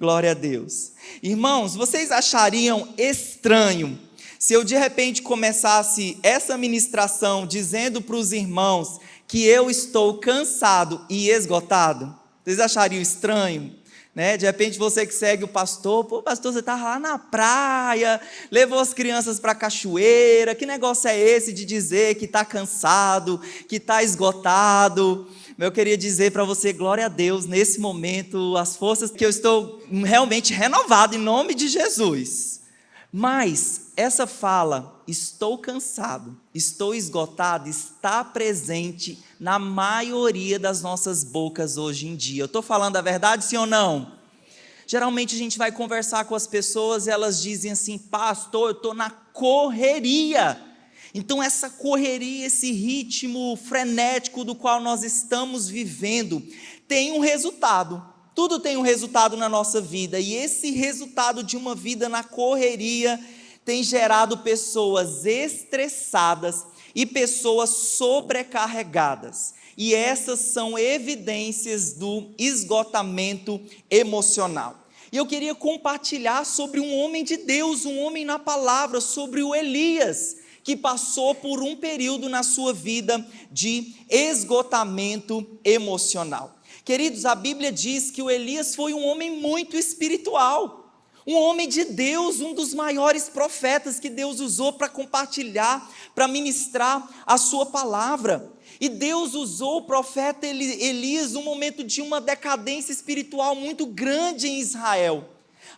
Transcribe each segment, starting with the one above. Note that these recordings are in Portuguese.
Glória a Deus. Irmãos, vocês achariam estranho se eu de repente começasse essa ministração dizendo para os irmãos que eu estou cansado e esgotado? Vocês achariam estranho? Né? De repente você que segue o pastor, pô, pastor, você estava lá na praia, levou as crianças para a cachoeira, que negócio é esse de dizer que está cansado, que está esgotado? Eu queria dizer para você, glória a Deus, nesse momento, as forças que eu estou realmente renovado em nome de Jesus. Mas essa fala, estou cansado, estou esgotado, está presente na maioria das nossas bocas hoje em dia. Eu estou falando a verdade, sim ou não? Geralmente a gente vai conversar com as pessoas e elas dizem assim, pastor, eu estou na correria. Então essa correria, esse ritmo frenético do qual nós estamos vivendo, tem um resultado. Tudo tem um resultado na nossa vida, e esse resultado de uma vida na correria tem gerado pessoas estressadas e pessoas sobrecarregadas. E essas são evidências do esgotamento emocional. E eu queria compartilhar sobre um homem de Deus, um homem na palavra, sobre o Elias, que passou por um período na sua vida de esgotamento emocional. Queridos, a Bíblia diz que o Elias foi um homem muito espiritual, um homem de Deus, um dos maiores profetas que Deus usou para compartilhar, para ministrar a sua palavra. E Deus usou o profeta Elias num momento de uma decadência espiritual muito grande em Israel.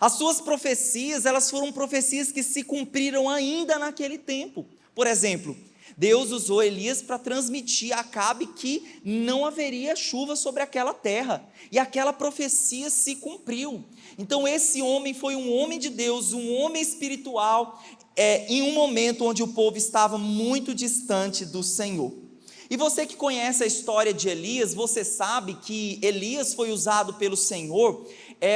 As suas profecias, elas foram profecias que se cumpriram ainda naquele tempo. Por exemplo, Deus usou Elias para transmitir a Acabe que não haveria chuva sobre aquela terra, e aquela profecia se cumpriu. Então esse homem foi um homem de Deus, um homem espiritual, em um momento onde o povo estava muito distante do Senhor. E você que conhece a história de Elias, você sabe que Elias foi usado pelo Senhor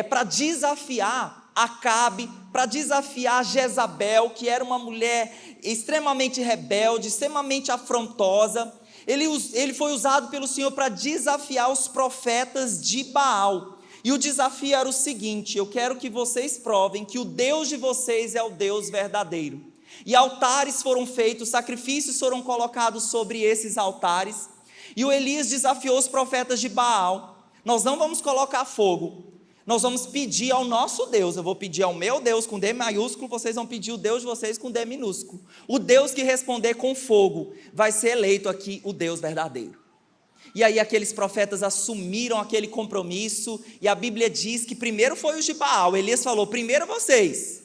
para desafiar Acabe, para desafiar Jezabel, que era uma mulher extremamente rebelde, extremamente afrontosa. Ele foi usado pelo Senhor para desafiar os profetas de Baal. E o desafio era o seguinte: eu quero que vocês provem que o Deus de vocês é o Deus verdadeiro. E altares foram feitos, sacrifícios foram colocados sobre esses altares. E o Elias desafiou os profetas de Baal: nós não vamos colocar fogo, nós vamos pedir ao nosso Deus. Eu vou pedir ao meu Deus com D maiúsculo, vocês vão pedir o Deus de vocês com D minúsculo. O Deus que responder com fogo vai ser eleito aqui o Deus verdadeiro. E aí aqueles profetas assumiram aquele compromisso, e a Bíblia diz que primeiro foi os de Baal. Elias falou: primeiro vocês.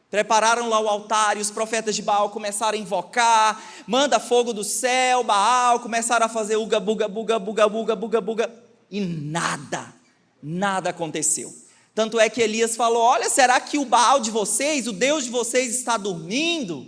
Prepararam lá o altar, e os profetas de Baal começaram a invocar: manda fogo do céu, Baal. Começaram a fazer uga, buga, buga, buga, buga, buga, buga, e nada aconteceu. Tanto é que Elias falou: olha, será que o Baal de vocês, o Deus de vocês está dormindo?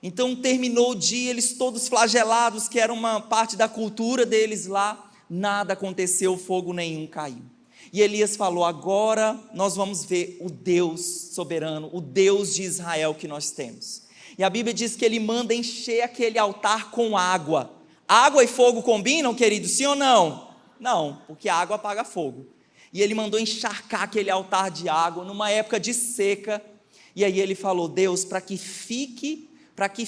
Então terminou o dia, eles todos flagelados, que era uma parte da cultura deles lá, nada aconteceu, fogo nenhum caiu. E Elias falou: agora nós vamos ver o Deus soberano, o Deus de Israel que nós temos. E a Bíblia diz que ele manda encher aquele altar com água. Água e fogo combinam, querido, sim ou não? Não, porque a água apaga fogo. E ele mandou encharcar aquele altar de água numa época de seca. E aí ele falou: Deus, para que fique, que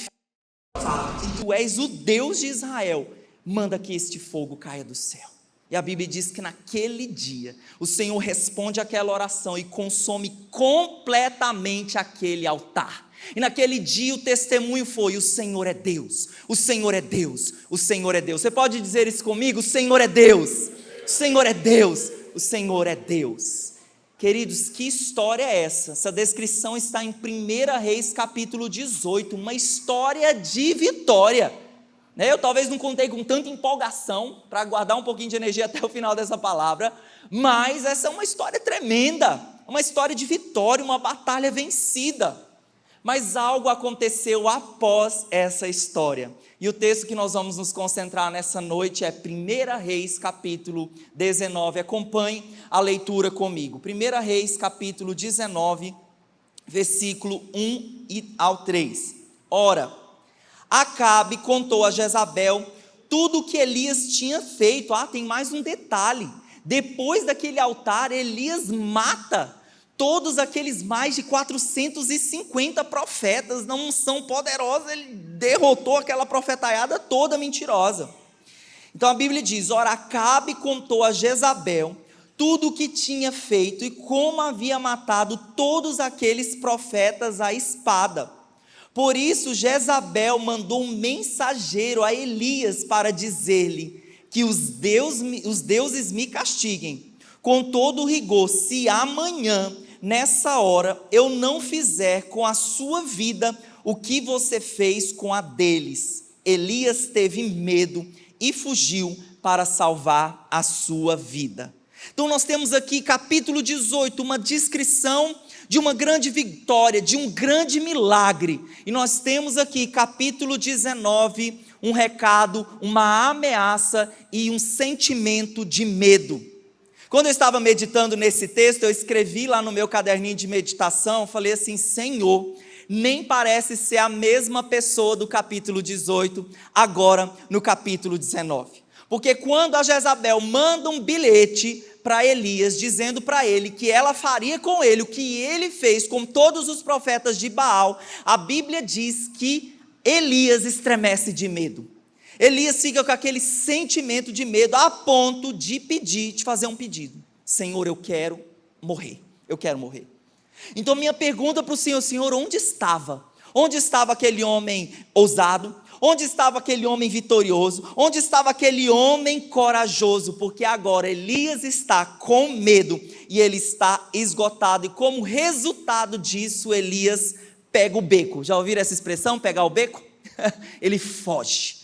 tu és o Deus de Israel, manda que este fogo caia do céu. E a Bíblia diz que naquele dia o Senhor responde àquela oração e consome completamente aquele altar. E naquele dia o testemunho foi: o Senhor é Deus, o Senhor é Deus, o Senhor é Deus. Você pode dizer isso comigo? O Senhor é Deus, o Senhor é Deus, o Senhor é Deus. Queridos, que história é essa? Essa descrição está em 1 Reis capítulo 18, uma história de vitória. Eu talvez não contei com tanta empolgação, para guardar um pouquinho de energia até o final dessa palavra, mas essa é uma história tremenda, uma história de vitória, uma batalha vencida. Mas algo aconteceu após essa história, e o texto que nós vamos nos concentrar nessa noite é 1 Reis capítulo 19, acompanhe a leitura comigo. 1 Reis capítulo 19, versículo 1 ao 3. Ora, Acabe contou a Jezabel tudo o que Elias tinha feito. Tem mais um detalhe: Depois daquele altar, Elias mata todos aqueles mais de 450 profetas, na unção poderosa, ele derrotou aquela profetaiada toda mentirosa. Então a Bíblia diz: ora, Acabe contou a Jezabel tudo o que tinha feito e como havia matado todos aqueles profetas à espada. Por isso Jezabel mandou um mensageiro a Elias para dizer-lhe que os deuses me castiguem com todo o rigor, se amanhã, nessa hora, eu não fizer com a sua vida o que você fez com a deles. Elias teve medo e fugiu para salvar a sua vida. Então nós temos aqui capítulo 18, uma descrição de uma grande vitória, de um grande milagre. E nós temos aqui capítulo 19, um recado, uma ameaça e um sentimento de medo. Quando eu estava meditando nesse texto, eu escrevi lá no meu caderninho de meditação, falei assim: Senhor, nem parece ser a mesma pessoa do capítulo 18, agora no capítulo 19. Porque quando a Jezabel manda um bilhete para Elias, dizendo para ele que ela faria com ele o que ele fez com todos os profetas de Baal, a Bíblia diz que Elias estremece de medo. Elias fica com aquele sentimento de medo, a ponto de fazer um pedido: Senhor, eu quero morrer. Então minha pergunta para o Senhor: Senhor, onde estava? Onde estava aquele homem ousado? Onde estava aquele homem vitorioso? Onde estava aquele homem corajoso? Porque agora Elias está com medo e ele está esgotado, e como resultado disso, Elias pega o beco. Já ouviram essa expressão, pegar o beco? Ele foge.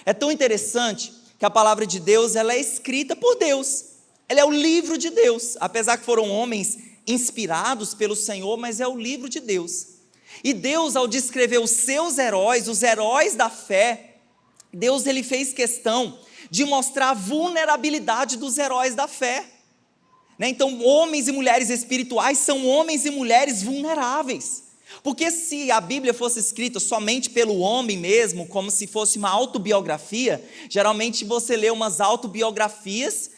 É tão interessante que a palavra de Deus, ela é escrita por Deus, ela é o livro de Deus, apesar que foram homens inspirados pelo Senhor, mas é o livro de Deus. E Deus, ao descrever os seus heróis, os heróis da fé, Deus ele fez questão de mostrar a vulnerabilidade dos heróis da fé. Então, homens e mulheres espirituais são homens e mulheres vulneráveis. Porque se a Bíblia fosse escrita somente pelo homem mesmo, como se fosse uma autobiografia, geralmente você lê umas autobiografias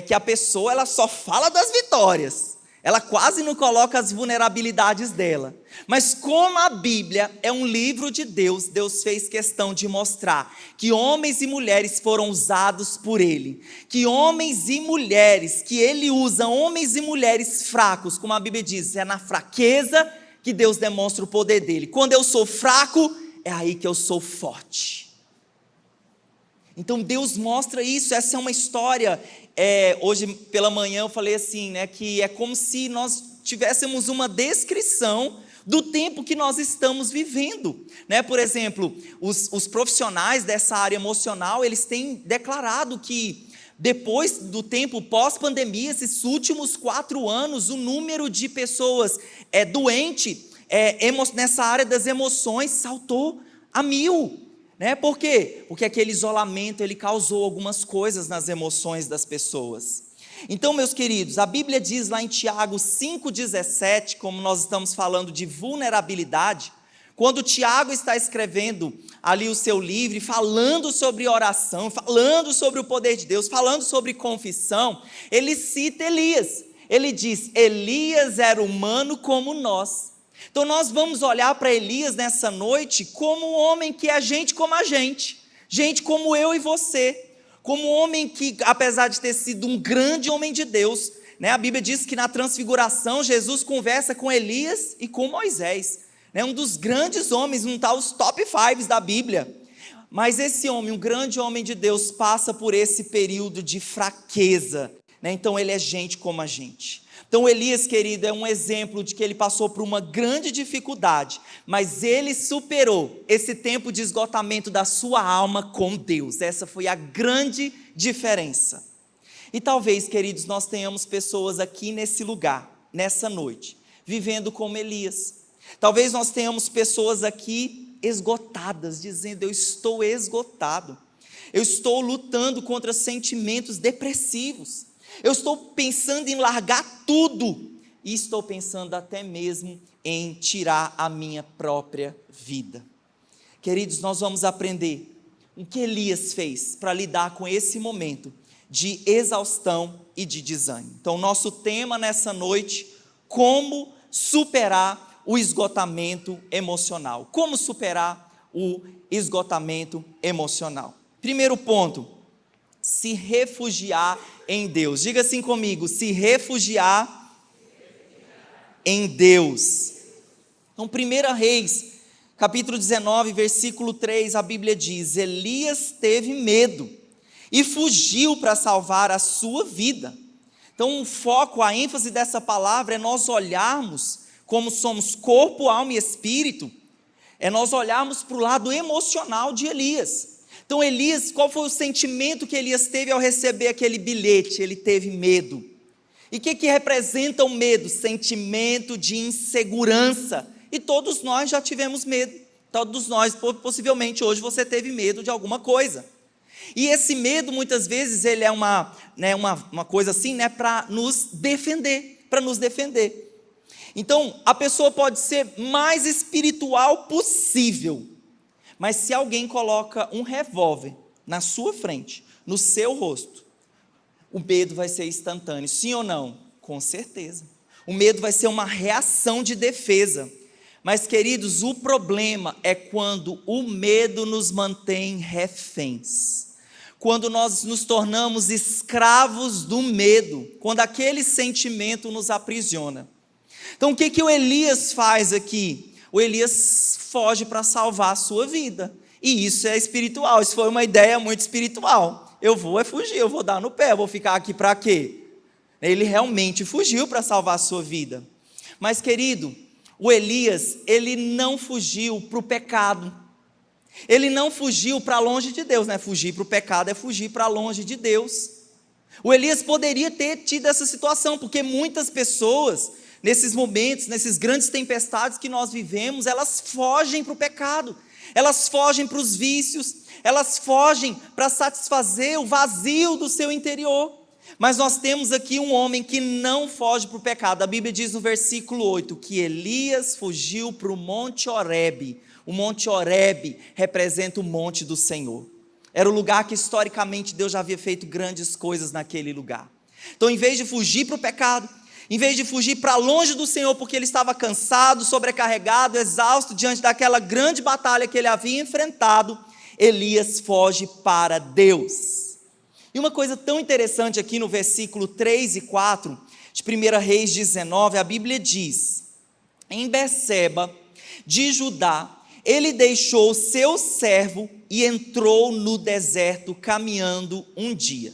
que a pessoa ela só fala das vitórias, ela quase não coloca as vulnerabilidades dela. Mas como a Bíblia é um livro de Deus, Deus fez questão de mostrar que homens e mulheres foram usados por Ele, que homens e mulheres, que Ele usa homens e mulheres fracos, como a Bíblia diz, é na fraqueza que Deus demonstra o poder dele. Quando eu sou fraco, é aí que eu sou forte. Então Deus mostra isso. Essa é uma história. Hoje pela manhã eu falei assim, que é como se nós tivéssemos uma descrição do tempo que nós estamos vivendo. Por exemplo, os profissionais dessa área emocional, eles têm declarado que depois do tempo pós-pandemia, esses últimos 4 anos, o número de pessoas doentes nessa área das emoções saltou a 1000. Por quê? Porque aquele isolamento ele causou algumas coisas nas emoções das pessoas. Então, meus queridos, a Bíblia diz lá em Tiago 5,17, como nós estamos falando de vulnerabilidade, quando Tiago está escrevendo ali o seu livro, falando sobre oração, falando sobre o poder de Deus, falando sobre confissão, ele cita Elias. Ele diz: Elias era humano como nós. Então nós vamos olhar para Elias nessa noite como um homem que é gente como a gente como eu e você, como um homem que, apesar de ter sido um grande homem de Deus, a Bíblia diz que na transfiguração Jesus conversa com Elias e com Moisés, um dos grandes homens, não está os top 5 da Bíblia, mas esse homem, um grande homem de Deus, passa por esse período de fraqueza, então ele é gente como a gente. Então Elias, querido, é um exemplo de que ele passou por uma grande dificuldade, mas ele superou esse tempo de esgotamento da sua alma com Deus. Essa foi a grande diferença. E talvez, queridos, nós tenhamos pessoas aqui nesse lugar, nessa noite, vivendo como Elias. Talvez nós tenhamos pessoas aqui esgotadas, dizendo: eu estou esgotado, eu estou lutando contra sentimentos depressivos, eu estou pensando em largar tudo, e estou pensando até mesmo em tirar a minha própria vida. Queridos, nós vamos aprender o que Elias fez para lidar com esse momento de exaustão e de desânimo. Então, nosso tema nessa noite, como superar o esgotamento emocional. Como superar o esgotamento emocional. Primeiro ponto, se refugiar em Deus. Diga assim comigo, se refugiar em Deus. Então, 1 Reis, capítulo 19, versículo 3, a Bíblia diz: Elias teve medo e fugiu para salvar a sua vida. Então, o foco, a ênfase dessa palavra é nós olharmos como somos corpo, alma e espírito, é nós olharmos para o lado emocional de Elias. Então, Elias, qual foi o sentimento que Elias teve ao receber aquele bilhete? Ele teve medo. E o que representa o medo? Sentimento de insegurança. E todos nós já tivemos medo. Todos nós, possivelmente hoje você teve medo de alguma coisa. E esse medo, muitas vezes, ele é uma coisa assim, para nos defender, Então, a pessoa pode ser mais espiritual possível, mas se alguém coloca um revólver na sua frente, no seu rosto, o medo vai ser instantâneo, sim ou não? Com certeza. O medo vai ser uma reação de defesa. Mas, queridos, o problema é quando o medo nos mantém reféns. Quando nós nos tornamos escravos do medo, quando aquele sentimento nos aprisiona. Então, o que o Elias faz aqui? O Elias foge para salvar a sua vida, e isso é espiritual, isso foi uma ideia muito espiritual. Eu vou fugir, eu vou dar no pé, eu vou ficar aqui para quê? Ele realmente fugiu para salvar a sua vida. Mas, querido, o Elias, ele não fugiu para o pecado. Ele não fugiu para longe de Deus, né? Fugir para o pecado é fugir para longe de Deus. O Elias poderia ter tido essa situação, porque muitas pessoas, nesses momentos, nessas grandes tempestades que nós vivemos, elas fogem para o pecado, elas fogem para os vícios, elas fogem para satisfazer o vazio do seu interior. Mas nós temos aqui um homem que não foge para o pecado. A Bíblia diz no versículo 8, que Elias fugiu para o Monte Horebe. O Monte Horebe representa o monte do Senhor. Era o lugar que historicamente Deus já havia feito grandes coisas naquele lugar. Então, em vez de fugir para o pecado, em vez de fugir para longe do Senhor, porque ele estava cansado, sobrecarregado, exausto, diante daquela grande batalha que ele havia enfrentado, Elias foge para Deus. E uma coisa tão interessante aqui no versículo 3 e 4, de 1 Reis 19, a Bíblia diz: em Berseba de Judá, ele deixou seu servo e entrou no deserto caminhando um dia.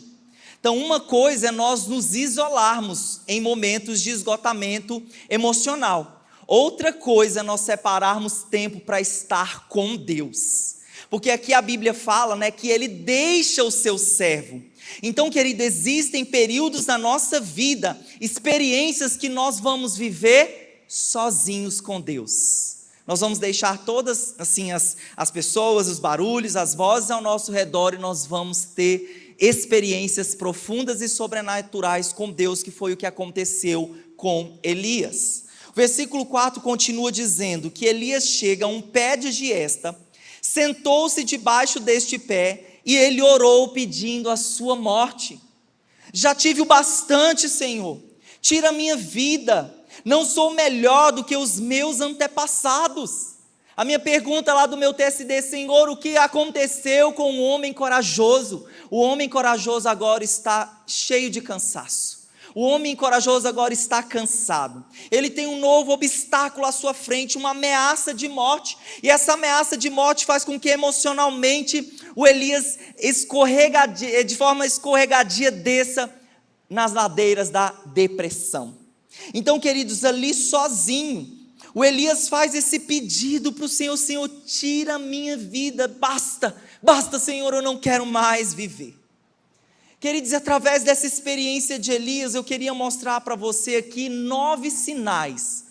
Então, uma coisa é nós nos isolarmos em momentos de esgotamento emocional. Outra coisa é nós separarmos tempo para estar com Deus. Porque aqui a Bíblia fala, que ele deixa o seu servo. Então, querido, existem períodos na nossa vida, experiências que nós vamos viver sozinhos com Deus. Nós vamos deixar todas assim, as pessoas, os barulhos, as vozes ao nosso redor, e nós vamos ter experiências profundas e sobrenaturais com Deus, que foi o que aconteceu com Elias. O versículo 4 continua dizendo que Elias chega a um pé de giesta, sentou-se debaixo deste pé e ele orou pedindo a sua morte. Já tive o bastante, Senhor, tira a minha vida, não sou melhor do que os meus antepassados. A minha pergunta lá do meu TSD: Senhor, o que aconteceu com o homem corajoso? O homem corajoso agora está cheio de cansaço. O homem corajoso agora está cansado. Ele tem um novo obstáculo à sua frente, uma ameaça de morte. E essa ameaça de morte faz com que emocionalmente o Elias de forma escorregadia desça nas ladeiras da depressão. Então, queridos, ali sozinho, o Elias faz esse pedido para o Senhor: Senhor, tira a minha vida, basta, Senhor, eu não quero mais viver. Queridos, através dessa experiência de Elias, eu queria mostrar para você aqui 9 sinais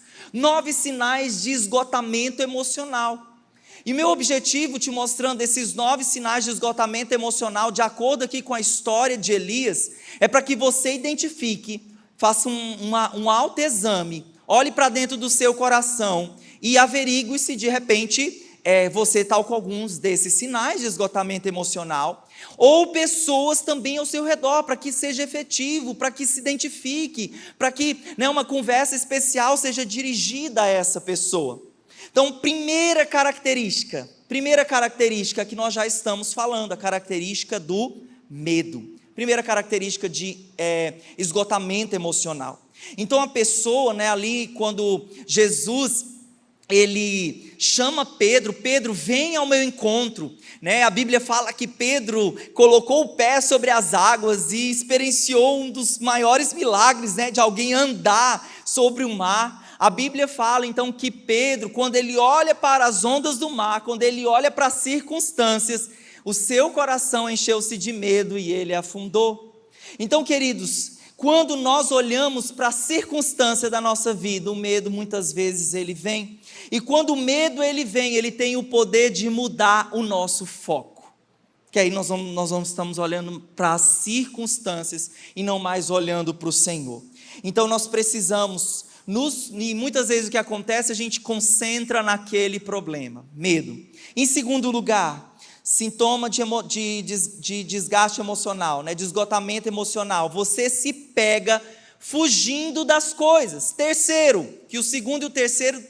de esgotamento emocional. E meu objetivo, te mostrando esses 9 sinais de esgotamento emocional, de acordo aqui com a história de Elias, é para que você identifique, faça um autoexame, olhe para dentro do seu coração e averigue se de repente você está com alguns desses sinais de esgotamento emocional, ou pessoas também ao seu redor, para que seja efetivo, para que se identifique, para que, né, uma conversa especial seja dirigida a essa pessoa. Então, primeira característica que nós já estamos falando, a característica do medo. Primeira característica de esgotamento emocional. Então, a pessoa, né, ali, quando Jesus, ele chama Pedro, vem ao meu encontro, né? A Bíblia fala que Pedro colocou o pé sobre as águas e experienciou um dos maiores milagres, né, de alguém andar sobre o mar. A Bíblia fala então que Pedro, quando ele olha para as ondas do mar, quando ele olha para as circunstâncias, o seu coração encheu-se de medo e ele afundou. Então, queridos, quando nós olhamos para a circunstância da nossa vida, o medo muitas vezes ele vem. E quando o medo ele vem, ele tem o poder de mudar o nosso foco. Que aí nós estamos olhando para as circunstâncias e não mais olhando para o Senhor. Então nós precisamos, e muitas vezes o que acontece, a gente concentra naquele problema, medo. Em segundo lugar, sintoma de desgaste emocional, né, de esgotamento emocional. Você se pega fugindo das coisas. Terceiro, que o segundo e o terceiro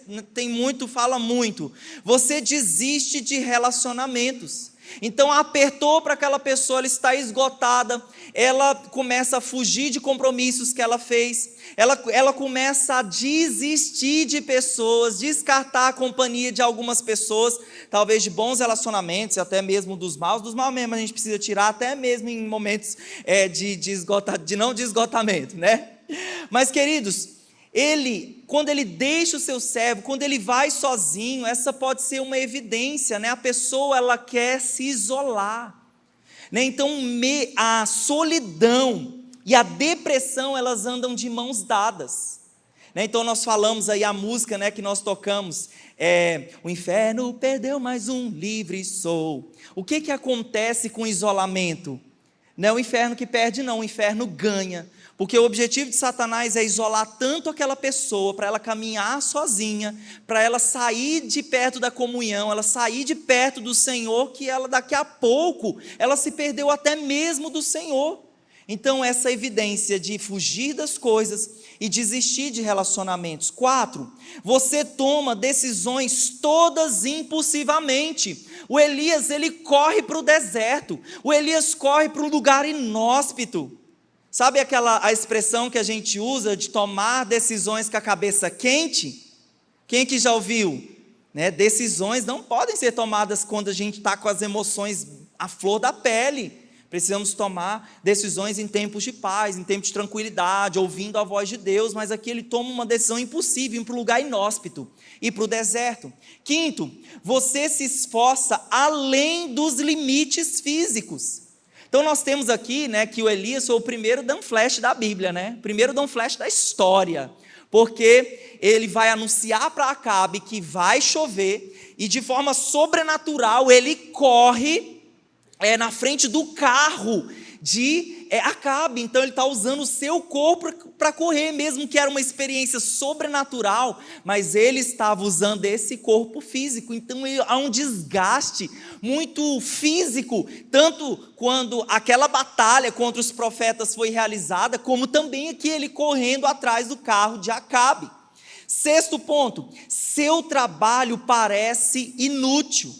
fala muito. Você desiste de relacionamentos. Então apertou para aquela pessoa, ela está esgotada, ela começa a fugir de compromissos que ela fez, ela começa a desistir de pessoas, descartar a companhia de algumas pessoas, talvez de bons relacionamentos, até mesmo dos maus mesmo a gente precisa tirar, até mesmo em momentos de não de esgotamento, né? Mas, queridos, quando ele deixa o seu servo, quando ele vai sozinho, essa pode ser uma evidência, né? A pessoa, ela quer se isolar, né? Então, a solidão e a depressão, elas andam de mãos dadas, né? Então, nós falamos aí a música, né, que nós tocamos, o inferno perdeu mais um, livre sou. O que acontece com o isolamento? Não é o inferno que perde, não, o inferno ganha. Porque o objetivo de Satanás é isolar tanto aquela pessoa, para ela caminhar sozinha, para ela sair de perto da comunhão, ela sair de perto do Senhor, que ela daqui a pouco, ela se perdeu até mesmo do Senhor. Então essa evidência de fugir das coisas e desistir de relacionamentos. 4, você toma decisões todas impulsivamente. O Elias, ele corre para o deserto, o Elias corre para um lugar inóspito. Sabe a expressão que a gente usa de tomar decisões com a cabeça quente? Quem que já ouviu? Né? Decisões não podem ser tomadas quando a gente está com as emoções à flor da pele. Precisamos tomar decisões em tempos de paz, em tempos de tranquilidade, ouvindo a voz de Deus, mas aqui ele toma uma decisão impossível, ir para um lugar inóspito, ir para o deserto. 5, você se esforça além dos limites físicos. Então nós temos aqui, né, que o Elias foi o primeiro Dan Flash da Bíblia, né? Primeiro Dan Flash da história, porque ele vai anunciar para Acabe que vai chover, e de forma sobrenatural ele corre na frente do carro de Acabe. Então ele está usando o seu corpo para correr, mesmo que era uma experiência sobrenatural, mas ele estava usando esse corpo físico. Então há um desgaste muito físico, tanto quando aquela batalha contra os profetas foi realizada, como também aqui ele correndo atrás do carro de Acabe. 6º ponto, seu trabalho parece inútil.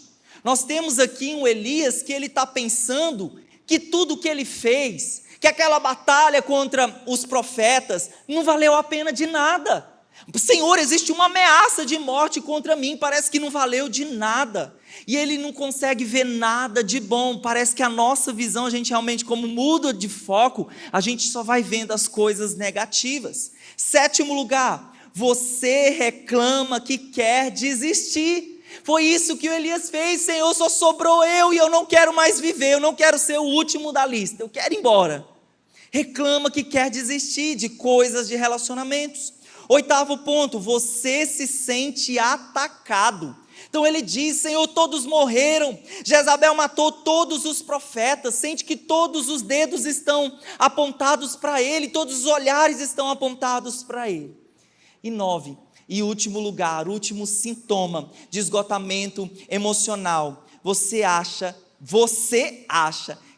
Nós temos aqui um Elias que ele está pensando que tudo que ele fez, que aquela batalha contra os profetas, não valeu a pena de nada. Senhor, existe uma ameaça de morte contra mim, parece que não valeu de nada. E ele não consegue ver nada de bom, parece que a nossa visão, a gente realmente, como muda de foco, a gente só vai vendo as coisas negativas. 7º lugar, você reclama que quer desistir. Foi isso que o Elias fez. Senhor, só sobrou eu e eu não quero mais viver, eu não quero ser o último da lista, eu quero ir embora. Reclama que quer desistir de coisas, de relacionamentos. 8º ponto, você se sente atacado. Então ele diz, Senhor, todos morreram, Jezabel matou todos os profetas, sente que todos os dedos estão apontados para ele, todos os olhares estão apontados para ele. E 9, E último lugar, último sintoma de esgotamento emocional, você acha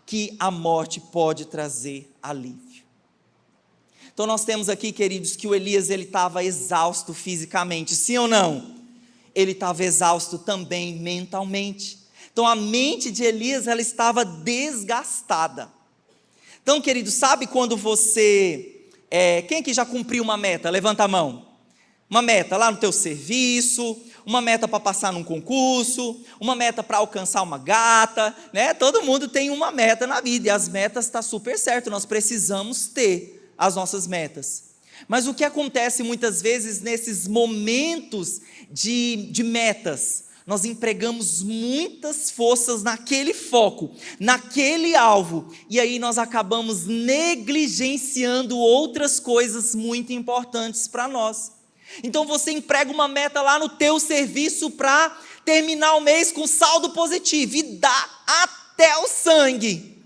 que a morte pode trazer alívio. Então nós temos aqui, queridos, que o Elias ele estava exausto fisicamente, sim ou não? Ele estava exausto também mentalmente. Então a mente de Elias ela estava desgastada. Então, querido, sabe quando você, quem que já cumpriu uma meta? Levanta a mão. Uma meta lá no teu serviço, uma meta para passar num concurso, uma meta para alcançar uma gata, né? Todo mundo tem uma meta na vida, e as metas estão super certo, nós precisamos ter as nossas metas. Mas o que acontece muitas vezes nesses momentos de metas? Nós empregamos muitas forças naquele foco, naquele alvo, e aí nós acabamos negligenciando outras coisas muito importantes para nós. Então você emprega uma meta lá no teu serviço para terminar o mês com saldo positivo e dá até o sangue.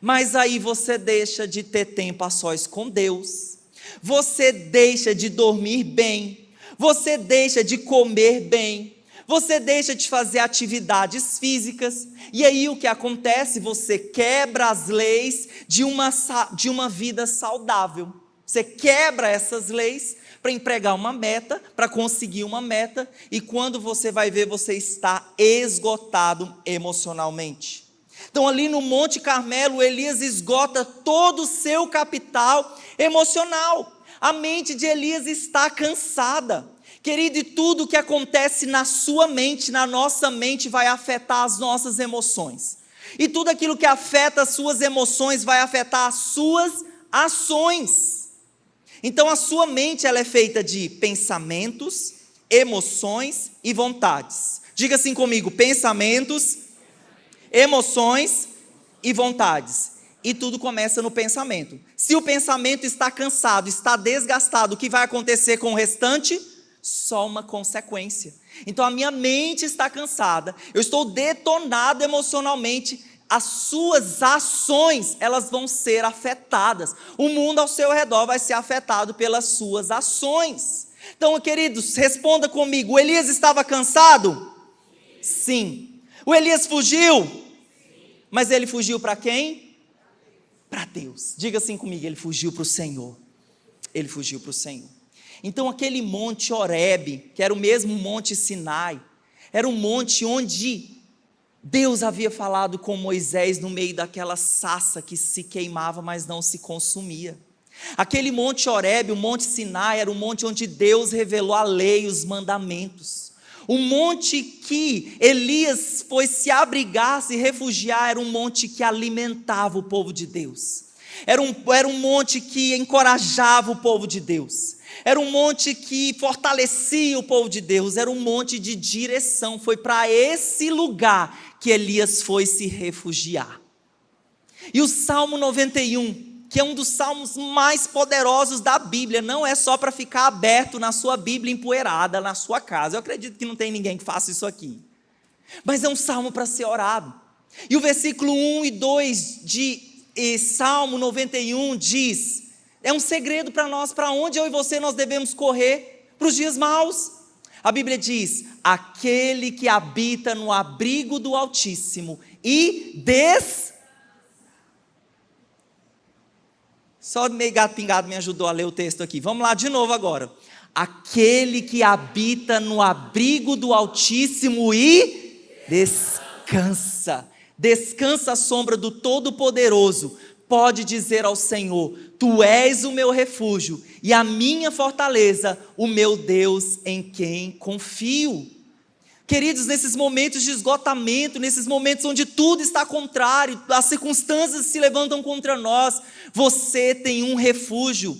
Mas aí você deixa de ter tempo a sós com Deus. Você deixa de dormir bem. Você deixa de comer bem. Você deixa de fazer atividades físicas. E aí o que acontece? Você quebra as leis de uma vida saudável. Você quebra essas leis para empregar uma meta, para conseguir uma meta, e quando você vai ver, você está esgotado emocionalmente. Então ali no Monte Carmelo, Elias esgota todo o seu capital emocional. A mente de Elias está cansada. Querido, e tudo o que acontece na sua mente, na nossa mente, vai afetar as nossas emoções. E tudo aquilo que afeta as suas emoções vai afetar as suas ações. Então a sua mente ela é feita de pensamentos, emoções e vontades. Diga assim comigo: pensamentos, emoções e vontades. E tudo começa no pensamento. Se o pensamento está cansado, está desgastado, o que vai acontecer com o restante? Só uma consequência. Então a minha mente está cansada, eu estou detonado emocionalmente, as suas ações, elas vão ser afetadas. O mundo ao seu redor vai ser afetado pelas suas ações. Então, queridos, responda comigo: o Elias estava cansado? Sim. O Elias fugiu? Mas ele fugiu para quem? Para Deus. Diga assim comigo: ele fugiu para o Senhor. Ele fugiu para o Senhor. Então aquele monte Horebe, que era o mesmo monte Sinai, era um monte onde Deus havia falado com Moisés no meio daquela sarça que se queimava, mas não se consumia. Aquele monte Horebe, o monte Sinai, era o monte onde Deus revelou a lei, os mandamentos. O monte que Elias foi se abrigar, se refugiar, era um monte que alimentava o povo de Deus. Era um monte que encorajava o povo de Deus. Era um monte que fortalecia o povo de Deus. Era um monte de direção. Foi para esse lugar que Elias foi se refugiar. E o Salmo 91, que é um dos salmos mais poderosos da Bíblia, não é só para ficar aberto na sua Bíblia empoeirada, na sua casa. Eu acredito que não tem ninguém que faça isso aqui. Mas é um salmo para ser orado. E o versículo 1 e 2 de Salmo 91 diz, é um segredo para nós, para onde eu e você nós devemos correr para os dias maus. A Bíblia diz: aquele que habita no abrigo do Altíssimo e Só meio gato pingado me ajudou a ler o texto aqui. Vamos lá de novo agora. Aquele que habita no abrigo do Altíssimo e descansa à sombra do Todo-Poderoso, pode dizer ao Senhor: Tu és o meu refúgio e a minha fortaleza, o meu Deus em quem confio. Queridos, nesses momentos de esgotamento, nesses momentos onde tudo está contrário, as circunstâncias se levantam contra nós, você tem um refúgio.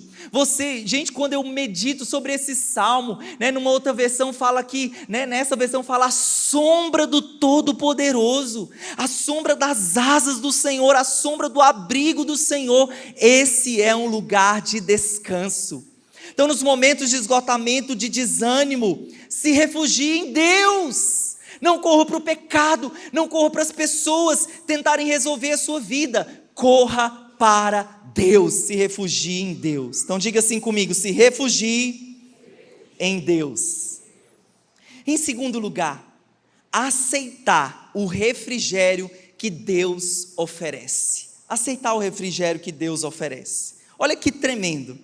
Gente, quando eu medito sobre esse salmo, numa outra versão fala que, nessa versão fala a sombra do Todo-Poderoso, a sombra das asas do Senhor, a sombra do abrigo do Senhor. Esse é um lugar de descanso. Então, nos momentos de esgotamento, de desânimo, se refugie em Deus. Não corra para o pecado, não corra para as pessoas tentarem resolver a sua vida. Corra para Deus, se refugie em Deus. Então diga assim comigo: se refugie em Deus. Em segundo lugar, aceitar o refrigério que Deus oferece. Aceitar o refrigério que Deus oferece. Olha que tremendo.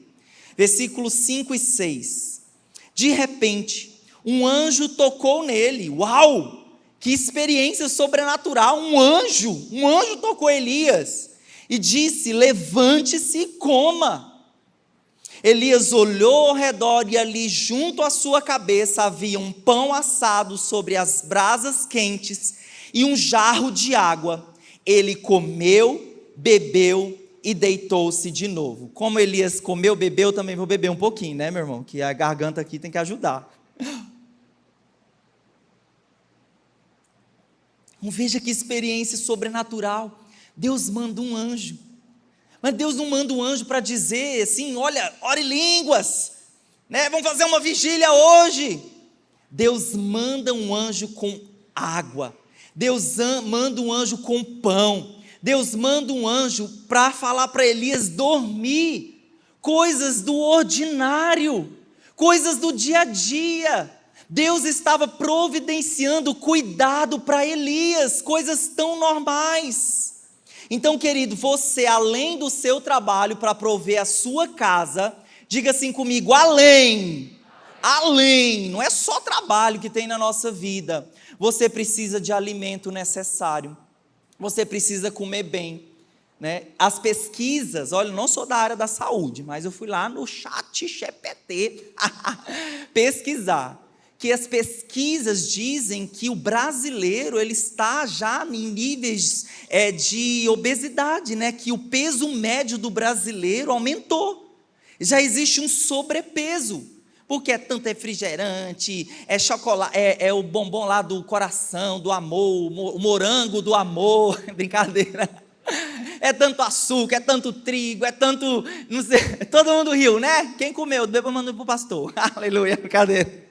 Versículos 5 e 6. De repente, um anjo tocou nele. Uau! Que experiência sobrenatural! Um anjo tocou Elias e disse: levante-se e coma. Elias olhou ao redor e ali junto à sua cabeça havia um pão assado sobre as brasas quentes e um jarro de água. Ele comeu, bebeu e deitou-se de novo. Como Elias comeu, bebeu, eu também vou beber um pouquinho, né, meu irmão? Que a garganta aqui tem que ajudar. Veja que experiência sobrenatural. Deus manda um anjo. Mas Deus não manda um anjo para dizer assim: olha, ore línguas, né? Vamos fazer uma vigília hoje. Deus manda um anjo com água. Deus manda um anjo com pão. Deus manda um anjo para falar para Elias dormir. Coisas do ordinário, coisas do dia a dia. Deus estava providenciando cuidado para Elias, coisas tão normais. Então, querido, você, além do seu trabalho para prover a sua casa, diga assim comigo: além, não é só trabalho que tem na nossa vida, você precisa de alimento necessário, você precisa comer bem, né? As pesquisas, olha, eu não sou da área da saúde, mas eu fui lá no chat GPT pesquisar, que as pesquisas dizem que o brasileiro, ele está já em níveis de obesidade, né? Que o peso médio do brasileiro aumentou, já existe um sobrepeso, porque é tanto refrigerante, é chocolate, é o bombom lá do coração, do amor, o morango do amor, brincadeira, é tanto açúcar, é tanto trigo, é tanto, não sei, todo mundo riu, né? Quem comeu, depois mandou para o pastor, aleluia, brincadeira.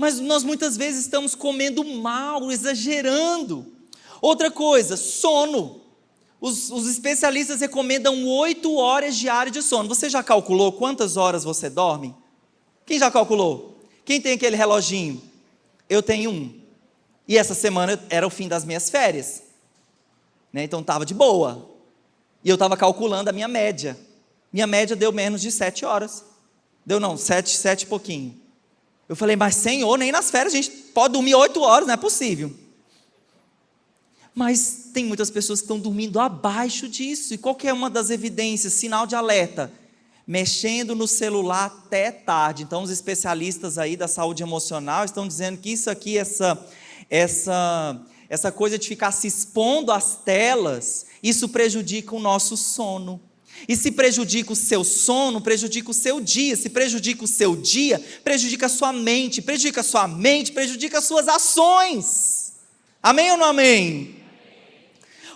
Mas nós muitas vezes estamos comendo mal, exagerando. Outra coisa, sono. Os especialistas recomendam 8 horas diárias de sono. Você já calculou quantas horas você dorme? Quem já calculou? Quem tem aquele reloginho? Eu tenho um. E essa semana era o fim das minhas férias, né? Então estava de boa. E eu estava calculando a minha média. Minha média deu menos de 7 horas. Deu não, 7 e pouquinho. Eu falei: mas Senhor, nem nas férias a gente pode dormir 8 horas, não é possível. Mas tem muitas pessoas que estão dormindo abaixo disso. E qual que é uma das evidências, sinal de alerta? Mexendo no celular até tarde. Então os especialistas aí da saúde emocional estão dizendo que isso aqui, essa coisa de ficar se expondo às telas, isso prejudica o nosso sono. E se prejudica o seu sono, prejudica o seu dia. Se prejudica o seu dia, prejudica a sua mente. Prejudica a sua mente, prejudica as suas ações. Amém ou não amém?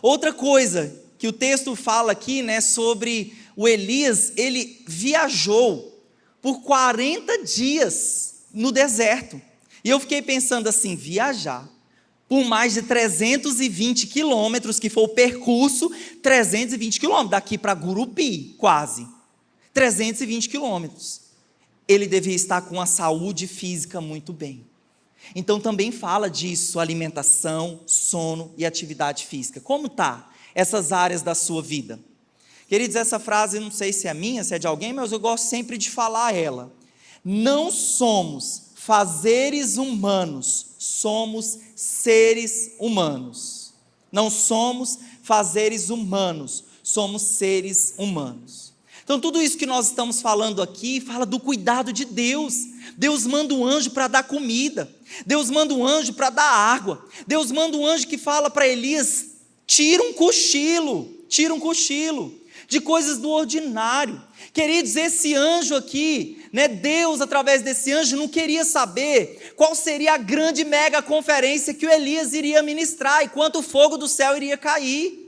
Outra coisa que o texto fala aqui, né, sobre o Elias, ele viajou por 40 dias no deserto. E eu fiquei pensando assim: viajar por mais de 320 quilômetros, que foi o percurso, 320 quilômetros, daqui para Gurupi, quase, 320 quilômetros, ele devia estar com a saúde física muito bem. Então também fala disso, alimentação, sono e atividade física. Como está essas áreas da sua vida? Queridos, essa frase, não sei se é minha, se é de alguém, mas eu gosto sempre de falar ela. Não somos fazeres humanos, somos seres humanos. Não somos fazeres humanos, somos seres humanos. Então tudo isso que nós estamos falando aqui, fala do cuidado de Deus. Deus manda um anjo para dar comida, Deus manda um anjo para dar água, Deus manda um anjo que fala para Elias: tira um cochilo de coisas do ordinário. Queridos, esse anjo aqui, né, Deus através desse anjo não queria saber qual seria a grande mega conferência que o Elias iria ministrar e quanto fogo do céu iria cair.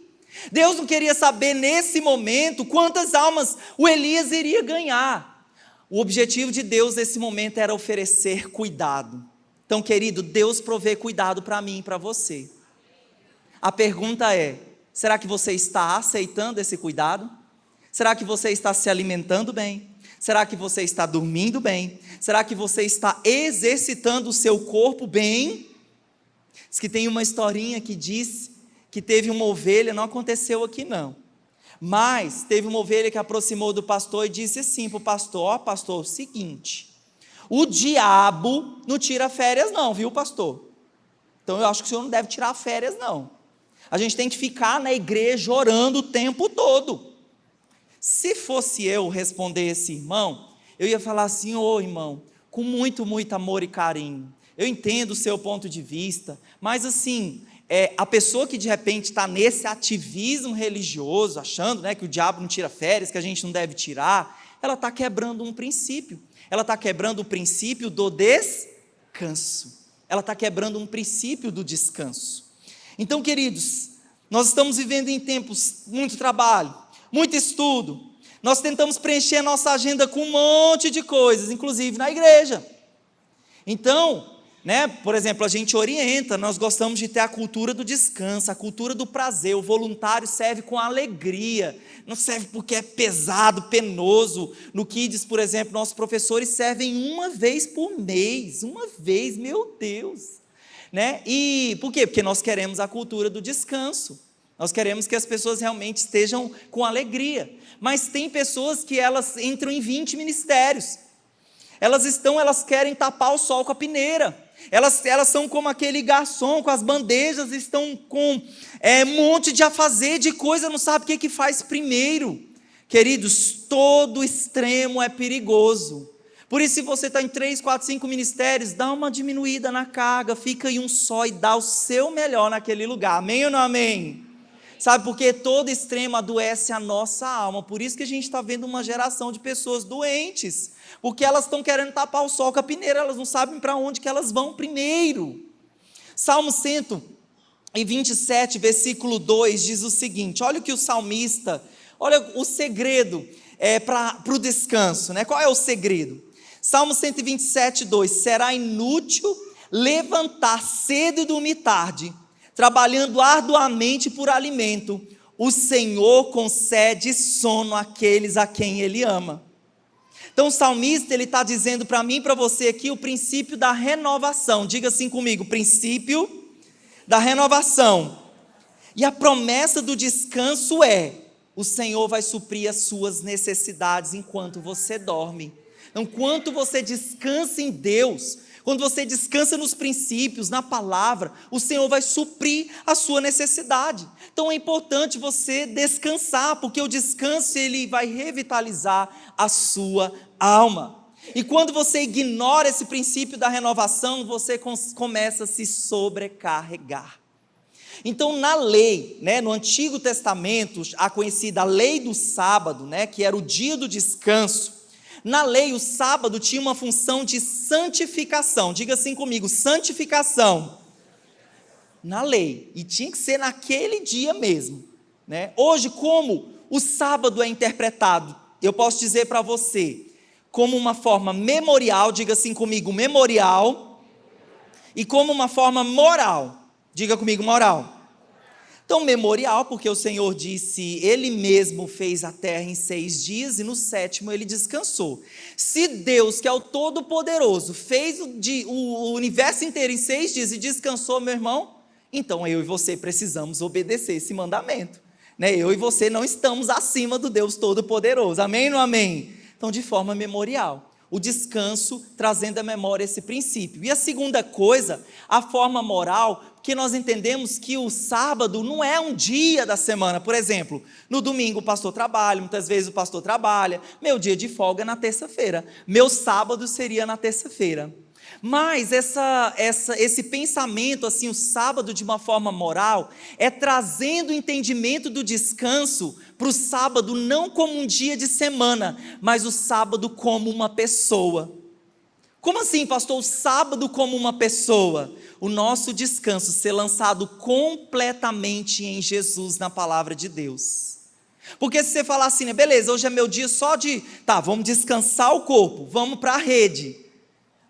Deus não queria saber nesse momento quantas almas o Elias iria ganhar. O objetivo de Deus nesse momento era oferecer cuidado. Então, querido, Deus provê cuidado para mim e para você. A pergunta é: será que você está aceitando esse cuidado? Será que você está se alimentando bem? Será que você está dormindo bem? Será que você está exercitando o seu corpo bem? Diz que tem uma historinha que diz que teve uma ovelha, não aconteceu aqui não, mas teve uma ovelha que aproximou do pastor e disse assim para o pastor: ó pastor, é o seguinte, o diabo não tira férias não, viu pastor? Então eu acho que o senhor não deve tirar férias não, a gente tem que ficar na igreja orando o tempo todo. Se fosse eu responder esse irmão, eu ia falar assim: ô irmão, com muito, muito amor e carinho, eu entendo o seu ponto de vista, mas assim, a pessoa que de repente está nesse ativismo religioso, achando, né, que o diabo não tira férias, que a gente não deve tirar, ela está quebrando um princípio, ela está quebrando o princípio do descanso, ela está quebrando um princípio do descanso. Então, queridos, nós estamos vivendo em tempos muito trabalho, muito estudo, nós tentamos preencher a nossa agenda com um monte de coisas, inclusive na igreja. Então, né, por exemplo, a gente orienta, nós gostamos de ter a cultura do descanso, a cultura do prazer, o voluntário serve com alegria, não serve porque é pesado, penoso. No Kids, por exemplo, nossos professores servem uma vez por mês, uma vez, meu Deus, né? E por quê? Porque nós queremos a cultura do descanso, nós queremos que as pessoas realmente estejam com alegria, mas tem pessoas que elas entram em 20 ministérios, elas querem tapar o sol com a peneira, elas são como aquele garçom com as bandejas, estão com um monte de afazer, de coisa, não sabe o que faz primeiro. Queridos, todo extremo é perigoso. Por isso, se você está em 3, 4, 5 ministérios, dá uma diminuída na carga, fica em um só e dá o seu melhor naquele lugar, amém ou não amém? Sabe, porque todo extremo adoece a nossa alma, por isso que a gente está vendo uma geração de pessoas doentes, porque elas estão querendo tapar o sol com a peneira, elas não sabem para onde que elas vão primeiro. Salmo 127, versículo 2, diz o seguinte, olha o que o salmista, olha o segredo para o descanso, né? Qual é o segredo? Salmo 127, 2, será inútil levantar cedo e dormir tarde, trabalhando arduamente por alimento, o Senhor concede sono àqueles a quem Ele ama. Então o salmista, ele está dizendo para mim e para você aqui o princípio da renovação, diga assim comigo, princípio da renovação, e a promessa do descanso o Senhor vai suprir as suas necessidades enquanto você dorme. Enquanto você descansa em Deus, quando você descansa nos princípios, na palavra, o Senhor vai suprir a sua necessidade. Então é importante você descansar, porque o descanso ele vai revitalizar a sua alma. E quando você ignora esse princípio da renovação, você começa a se sobrecarregar. Então na lei, né, no Antigo Testamento, a conhecida lei do sábado, né, que era o dia do descanso, na lei, o sábado tinha uma função de santificação. Diga assim comigo, santificação. Na lei. E tinha que ser naquele dia mesmo, né? Hoje, como o sábado é interpretado, eu posso dizer para você, como uma forma memorial, diga assim comigo, memorial, e como uma forma moral. Diga comigo, moral. Então, memorial, porque o Senhor disse, Ele mesmo fez a terra em 6 dias e no 7º Ele descansou. Se Deus, que é o Todo-Poderoso, fez o universo inteiro em 6 dias e descansou, meu irmão, então eu e você precisamos obedecer esse mandamento, né? Eu e você não estamos acima do Deus Todo-Poderoso, amém ou não amém? Então, de forma memorial, o descanso trazendo à memória esse princípio. E a segunda coisa, a forma moral, que nós entendemos que o sábado não é um dia da semana. Por exemplo, no domingo o pastor trabalha, muitas vezes o pastor trabalha, meu dia de folga é na terça-feira, meu sábado seria na terça-feira. Mas esse pensamento, assim, o sábado de uma forma moral, é trazendo o entendimento do descanso para o sábado não como um dia de semana, mas o sábado como uma pessoa. Como assim, pastor, o sábado como uma pessoa? O nosso descanso ser lançado completamente em Jesus, na palavra de Deus. Porque se você falar assim, né, beleza, hoje é meu dia só vamos descansar o corpo, vamos para a rede,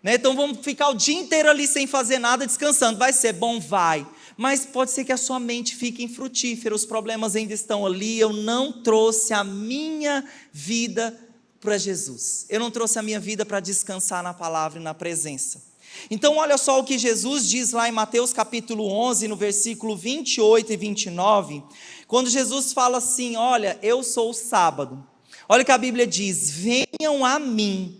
né? Então vamos ficar o dia inteiro ali sem fazer nada, descansando, vai ser bom? Vai, mas pode ser que a sua mente fique infrutífera, os problemas ainda estão ali, eu não trouxe a minha vida para Jesus. Eu não trouxe a minha vida para descansar na palavra e na presença. Então olha só o que Jesus diz lá em Mateus capítulo 11, no versículo 28 e 29, quando Jesus fala assim, olha, eu sou o sábado. Olha o que a Bíblia diz, venham a mim,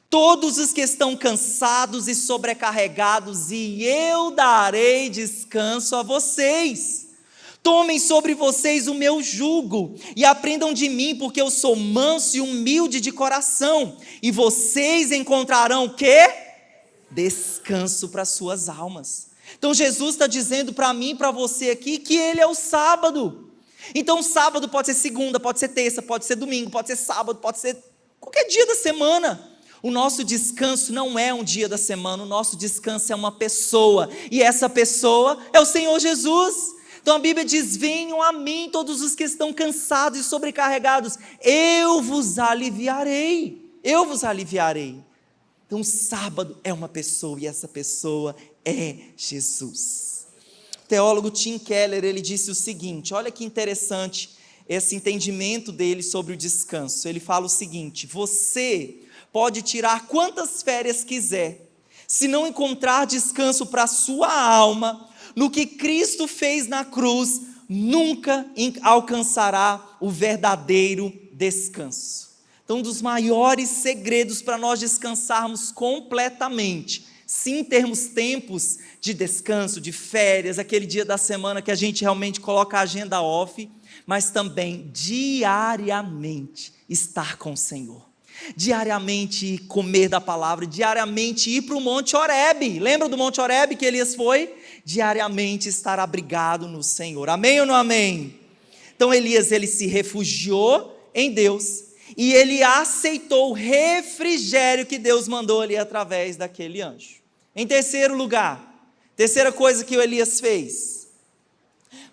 todos os que estão cansados e sobrecarregados, e eu darei descanso a vocês. Tomem sobre vocês o meu jugo, e aprendam de mim, porque eu sou manso e humilde de coração, e vocês encontrarão o quê? Descanso para suas almas. Então Jesus está dizendo para mim e para você aqui, que Ele é o sábado. Então sábado pode ser segunda, pode ser terça, pode ser domingo, pode ser sábado, pode ser qualquer dia da semana. O nosso descanso não é um dia da semana, o nosso descanso é uma pessoa, e essa pessoa é o Senhor Jesus. Então a Bíblia diz, venham a mim todos os que estão cansados e sobrecarregados, eu vos aliviarei, eu vos aliviarei. Então sábado é uma pessoa, e essa pessoa é Jesus. O teólogo Tim Keller, ele disse o seguinte, olha que interessante esse entendimento dele sobre o descanso. Ele fala o seguinte, você pode tirar quantas férias quiser, se não encontrar descanso para a sua alma, no que Cristo fez na cruz, nunca alcançará o verdadeiro descanso. Então, um dos maiores segredos para nós descansarmos completamente, sim, termos tempos de descanso, de férias, aquele dia da semana que a gente realmente coloca a agenda off, mas também diariamente estar com o Senhor. Diariamente comer da palavra, diariamente ir para o Monte Horebe. Lembra do Monte Horebe que Elias foi? Diariamente estar abrigado no Senhor. Amém ou não amém? Então Elias, ele se refugiou em Deus e ele aceitou o refrigério que Deus mandou ali através daquele anjo. Em terceiro lugar, terceira coisa que o Elias fez,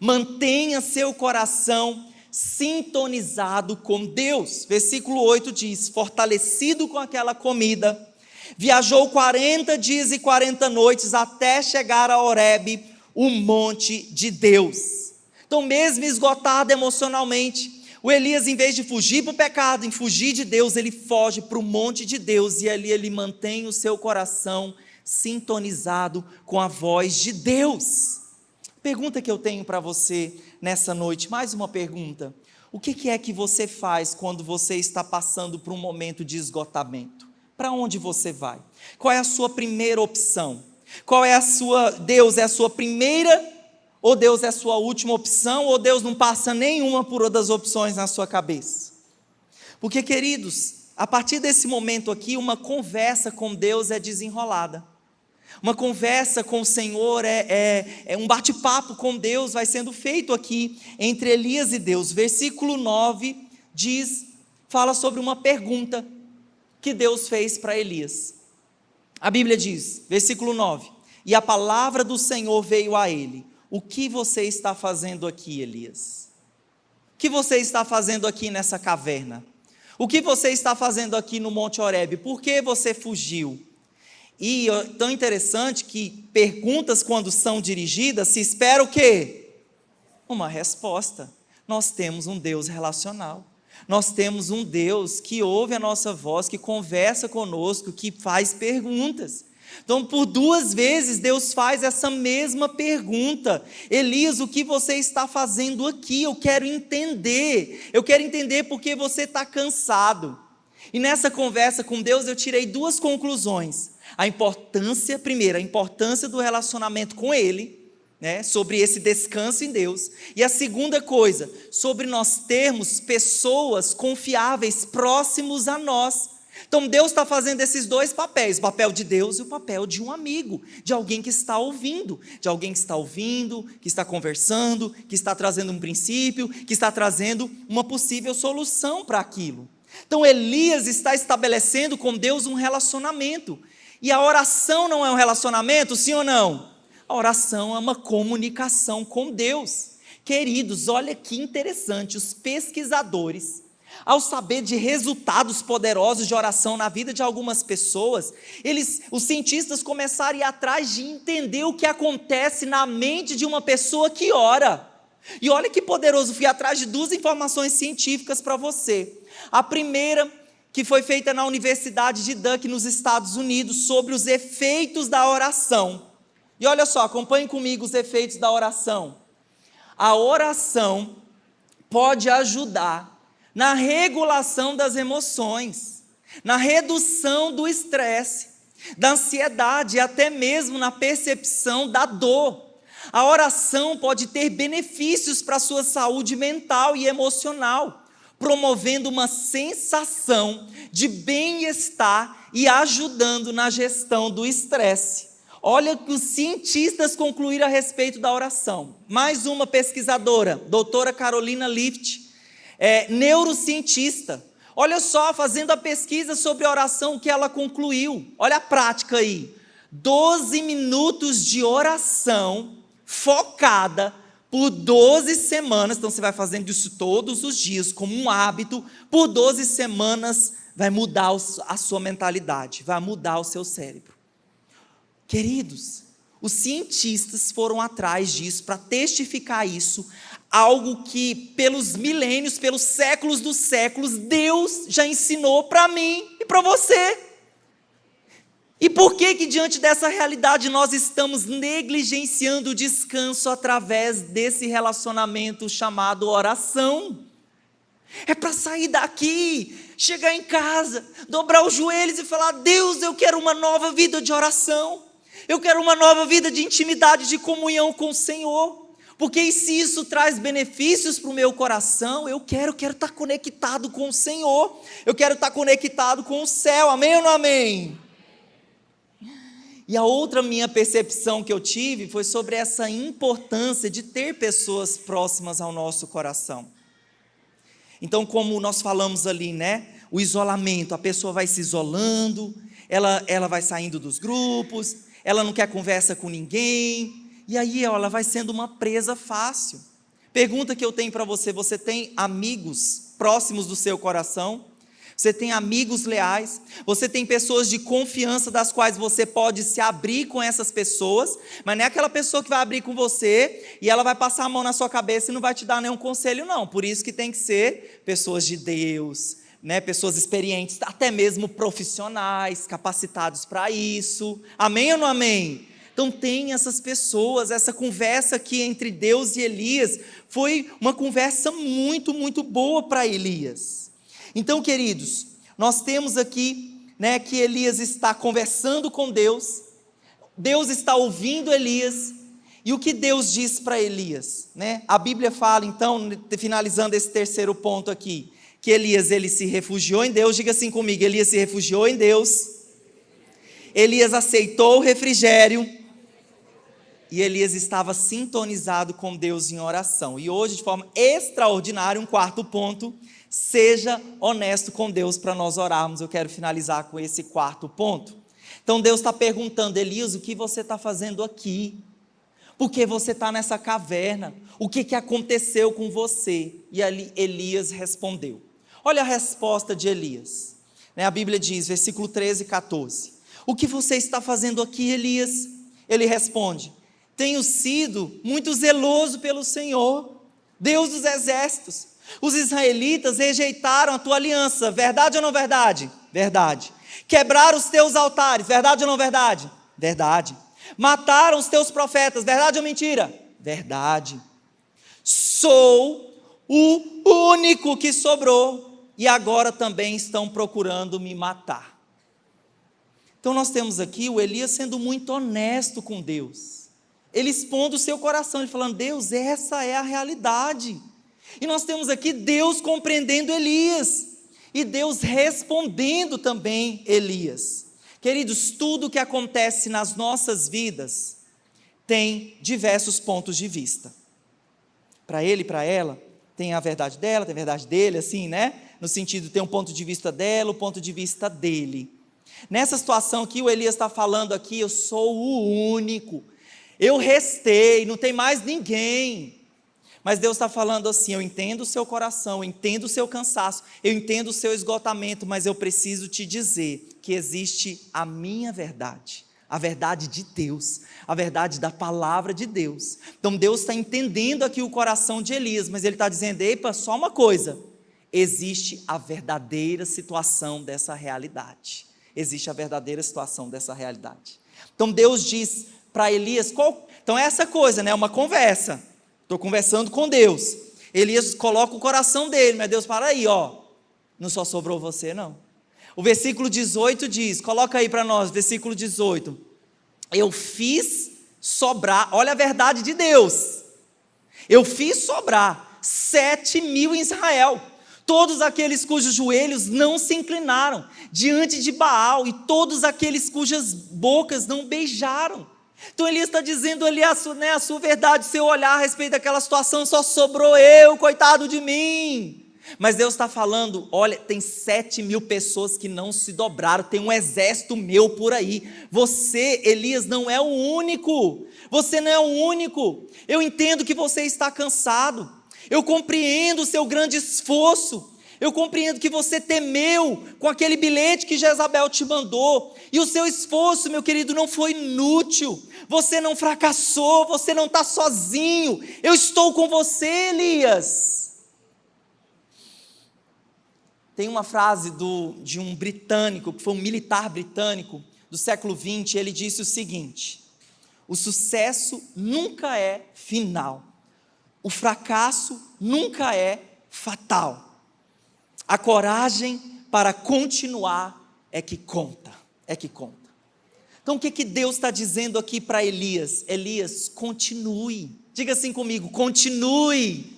mantenha seu coração sintonizado com Deus. Versículo 8 diz, fortalecido com aquela comida, viajou 40 dias e 40 noites até chegar a Horebe, o monte de Deus. Então mesmo esgotado emocionalmente, o Elias, em vez de fugir para o pecado, em fugir de Deus, ele foge para o monte de Deus, e ali ele mantém o seu coração sintonizado com a voz de Deus. Pergunta que eu tenho para você nessa noite, mais uma pergunta, o que é que você faz quando você está passando por um momento de esgotamento? Para onde você vai? Qual é a sua primeira opção? Qual é a sua, Deus é a sua primeira, ou Deus é a sua última opção, ou Deus não passa nenhuma por outras opções na sua cabeça? Porque, queridos, a partir desse momento aqui, uma conversa com Deus é desenrolada. Uma conversa com o Senhor, um bate-papo com Deus vai sendo feito aqui entre Elias e Deus. Versículo 9 fala sobre uma pergunta que Deus fez para Elias. A Bíblia diz, versículo 9, e a palavra do Senhor veio a ele, o que você está fazendo aqui, Elias? O que você está fazendo aqui nessa caverna? O que você está fazendo aqui no Monte Horebe? Por que você fugiu? E tão interessante que perguntas, quando são dirigidas, se espera o quê? Uma resposta. Nós temos um Deus relacional. Nós temos um Deus que ouve a nossa voz, que conversa conosco, que faz perguntas. Então, por 2 vezes, Deus faz essa mesma pergunta. Elias, o que você está fazendo aqui? Eu quero entender porque você está cansado. E nessa conversa com Deus, eu tirei 2 conclusões. Primeiro, a importância do relacionamento com Ele, né, sobre esse descanso em Deus. E a segunda coisa, sobre nós termos pessoas confiáveis, próximos a nós. Então Deus está fazendo esses 2 papéis, o papel de Deus e o papel de um amigo, de alguém que está ouvindo, que está conversando, que está trazendo um princípio, que está trazendo uma possível solução para aquilo. Então Elias está estabelecendo com Deus um relacionamento. E a oração não é um relacionamento, sim ou não? A oração é uma comunicação com Deus. Queridos, olha que interessante, os pesquisadores, ao saber de resultados poderosos de oração na vida de algumas pessoas, os cientistas começaram a ir atrás de entender o que acontece na mente de uma pessoa que ora. E olha que poderoso, fui atrás de 2 informações científicas para você. A primeira, que foi feita na Universidade de Duke, nos Estados Unidos, sobre os efeitos da oração. E olha só, acompanhe comigo os efeitos da oração. A oração pode ajudar na regulação das emoções, na redução do estresse, da ansiedade e até mesmo na percepção da dor. A oração pode ter benefícios para a sua saúde mental e emocional, promovendo uma sensação de bem-estar e ajudando na gestão do estresse. Olha o que os cientistas concluíram a respeito da oração. Mais uma pesquisadora, doutora Carolina Lift, neurocientista. Olha só, fazendo a pesquisa sobre a oração, o que ela concluiu. Olha a prática aí. 12 minutos de oração focada por 12 semanas. Então você vai fazendo isso todos os dias como um hábito. Por 12 semanas vai mudar a sua mentalidade, vai mudar o seu cérebro. Queridos, os cientistas foram atrás disso para testificar isso, algo que pelos milênios, pelos séculos dos séculos, Deus já ensinou para mim e para você. E por que diante dessa realidade nós estamos negligenciando o descanso através desse relacionamento chamado oração? É para sair daqui, chegar em casa, dobrar os joelhos e falar: Deus, eu quero uma nova vida de oração. Eu quero uma nova vida de intimidade, de comunhão com o Senhor. Porque se isso traz benefícios para o meu coração, eu quero estar conectado com o Senhor. Eu quero estar conectado com o céu. Amém ou não amém? E a outra minha percepção que eu tive foi sobre essa importância de ter pessoas próximas ao nosso coração. Então, como nós falamos ali, né? O isolamento, a pessoa vai se isolando, ela vai saindo dos grupos, ela não quer conversa com ninguém, e aí ela vai sendo uma presa fácil. Pergunta que eu tenho para você: você tem amigos próximos do seu coração? Você tem amigos leais? Você tem pessoas de confiança das quais você pode se abrir com essas pessoas? Mas não é aquela pessoa que vai abrir com você e ela vai passar a mão na sua cabeça e não vai te dar nenhum conselho, não. Por isso que tem que ser pessoas de Deus, né? Pessoas experientes, até mesmo profissionais, capacitados para isso. Amém ou não amém? Então tem essas pessoas. Essa conversa aqui entre Deus e Elias foi uma conversa muito, muito boa para Elias. Então, queridos, nós temos aqui, né, que Elias está conversando com Deus, Deus está ouvindo Elias, e o que Deus diz para Elias, né? A Bíblia fala, então, finalizando esse terceiro ponto aqui, que Elias, ele se refugiou em Deus. Diga assim comigo: Elias se refugiou em Deus, Elias aceitou o refrigério, e Elias estava sintonizado com Deus em oração. E hoje, de forma extraordinária, um quarto ponto: seja honesto com Deus para nós orarmos. Eu quero finalizar com esse quarto ponto. Então Deus está perguntando: Elias, o que você está fazendo aqui? Por que você está nessa caverna? O que aconteceu com você? E ali Elias respondeu. Olha a resposta de Elias. A Bíblia diz, versículo 13 e 14. O que você está fazendo aqui, Elias? Ele responde: tenho sido muito zeloso pelo Senhor, Deus dos exércitos. Os israelitas rejeitaram a tua aliança, verdade ou não verdade? Verdade. Quebraram os teus altares, verdade ou não verdade? Verdade. Mataram os teus profetas, verdade ou mentira? Verdade. Sou o único que sobrou, e agora também estão procurando me matar. Então nós temos aqui o Elias sendo muito honesto com Deus, ele expondo o seu coração, ele falando: Deus, essa é a realidade. E nós temos aqui Deus compreendendo Elias, e Deus respondendo também Elias. Queridos, tudo que acontece nas nossas vidas tem diversos pontos de vista. Para ele e para ela, tem a verdade dela, tem a verdade dele, assim, né? No sentido, tem um ponto de vista dela, o ponto de vista dele. Nessa situação aqui, o Elias está falando aqui: eu sou o único, eu restei, não tem mais ninguém. Mas Deus está falando assim: eu entendo o seu coração, eu entendo o seu cansaço, eu entendo o seu esgotamento, mas eu preciso te dizer que existe a minha verdade, a verdade de Deus, a verdade da palavra de Deus. Então Deus está entendendo aqui o coração de Elias, mas ele está dizendo: epa, só uma coisa, existe a verdadeira situação dessa realidade. Existe a verdadeira situação dessa realidade. Então Deus diz para Elias, então é essa coisa, né? Uma conversa. Estou conversando com Deus. Elias coloca o coração dele, mas Deus fala aí, ó, não só sobrou você não. O versículo 18 diz, coloca aí para nós, versículo 18. Eu fiz sobrar, olha a verdade de Deus. Eu fiz sobrar 7.000 em Israel. Todos aqueles cujos joelhos não se inclinaram diante de Baal, e todos aqueles cujas bocas não beijaram. Então Elias está dizendo ali a sua verdade, seu olhar a respeito daquela situação, só sobrou eu, coitado de mim. Mas Deus está falando, olha, tem 7.000 pessoas que não se dobraram, tem um exército meu por aí. Você, Elias, não é o único. Você não é o único. Eu entendo que você está cansado. Eu compreendo o seu grande esforço. Eu compreendo que você temeu com aquele bilhete que Jezabel te mandou. E o seu esforço, meu querido, não foi inútil. Você não fracassou, você não está sozinho. Eu estou com você, Elias. Tem uma frase de um britânico, que foi um militar britânico do século XX, ele disse o seguinte: o sucesso nunca é final. O fracasso nunca é fatal. A coragem para continuar é que conta, Então o que Deus está dizendo aqui para Elias? Elias, continue. Diga assim comigo, continue.